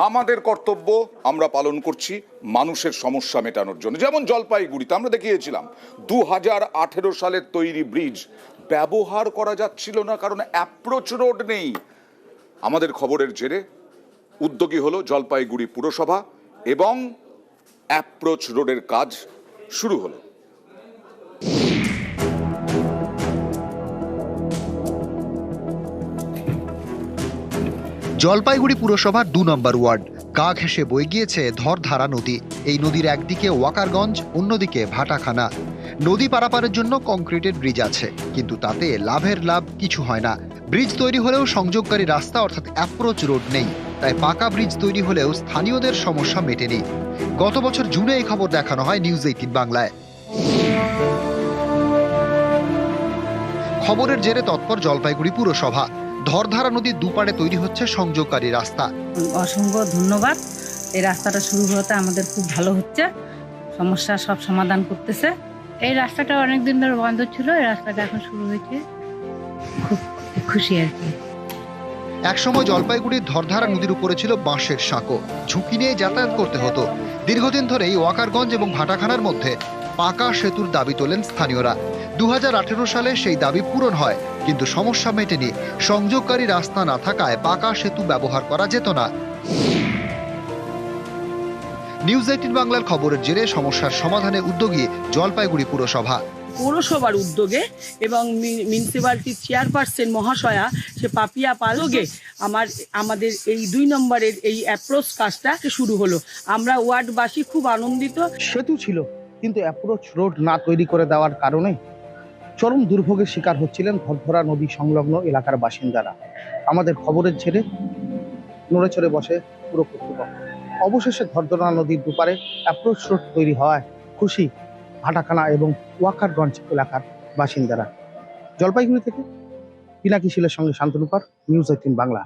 আমাদের কর্তব্য আমরা পালন করছি মানুষের সমস্যা মেটানোর জন্য। যেমন জলপাইগুড়িতে আমরা দেখিয়েছিলাম 2018 সালের তৈরি ব্রিজ ব্যবহার করা যাচ্ছিল না, কারণ অ্যাপ্রোচ রোড নেই। আমাদের খবরের জেরে উদ্যোগী হলো জলপাইগুড়ি পুরসভা এবং অ্যাপ্রোচ রোডের কাজ শুরু হলো। জলপাইগুড়ি পুরসভার 2 নম্বর ওয়ার্ড গা ঘেঁষে বয়ে গিয়েছে ধরধারা নদী। এই নদীর একদিকে ওয়াকারগঞ্জ, অন্যদিকে ভাটাখানা। নদী পারাপারের জন্য কংক্রিটের ব্রিজ আছে, কিন্তু তাতে লাভের লাভ কিছু হয় না। ব্রিজ তৈরি হলেও সংযোগকারী রাস্তা অর্থাৎ অ্যাপ্রোচ রোড নেই, তাই পাকা ব্রিজ তৈরি হলেও স্থানীয়দের সমস্যা মেটেনি। গত বছর জুনে এই খবর দেখানো হয় নিউজ 18 বাংলায়। খবরের জেরে তৎপর জলপাইগুড়ি পুরসভা। ধরধারা নদীর দুপারে তৈরি হচ্ছে সংযোগকারী রাস্তা। অসংখ্য ধন্যবাদ। এই রাস্তাটা শুরু হতে আমাদের খুব ভালো হচ্ছে, সমস্যা সব সমাধান করতেছে। এই রাস্তাটা অনেকদিন ধরে বন্ধ ছিল, এই রাস্তাটা এখন শুরু হয়েছে, খুব খুশি আর কি। একসময় জলপাইগুড়ির ধরধারা নদীর উপরে ছিল বাঁশের সাঁকো, ঝুঁকি নিয়ে যাতায়াত করতে হতো। দীর্ঘদিন ধরেই ওয়াকারগঞ্জ এবং ভাটাখানার মধ্যে পাকা সেতুর দাবি তোলেন স্থানীয়রা। 2018 সালে সেই দাবি পূরণ হয়, কিন্তু সমস্যা মেটেনি। সংযোগকারী রাস্তা না থাকায় পাকা সেতু ব্যবহার করা যেত না। নিউজ 18 বাংলার খবরের জেরে সমস্যার সমাধানে উদ্যোগী জলপাইগুড়ি পুরসভা। পৌরসভার উদ্যোগে এবং মিউনিসিপ্যালিটির চেয়ারপারসন মহাশয়া সে পাপিয়া পালগে আমাদের এই 2 নম্বরের এই অ্যাপ্রোচ কাজটা শুরু হলো। আমরা ওয়ার্ডবাসী খুব আনন্দিত। সেতু ছিল, কিন্তু অ্যাপ্রোচ রোড না তৈরি করে দেওয়ার কারণে চরম দুর্ভোগের শিকার হচ্ছিলেন ধরধরা নদী সংলগ্ন এলাকার বাসিন্দারা। আমাদের খবরের ছেড়ে নড়ে চড়ে বসে পুরো কর্তৃপক্ষ। অবশেষে ধরধরা নদীর দুপারে অ্যাপ্রোচ রোড তৈরি হওয়ায় খুশি ভাটাখানা এবং ওয়াকারগঞ্জ এলাকার বাসিন্দারা। জলপাইগুড়ি থেকে পিনাকি শিলের সঙ্গে শান্তনুপার, নিউজ 18 বাংলা।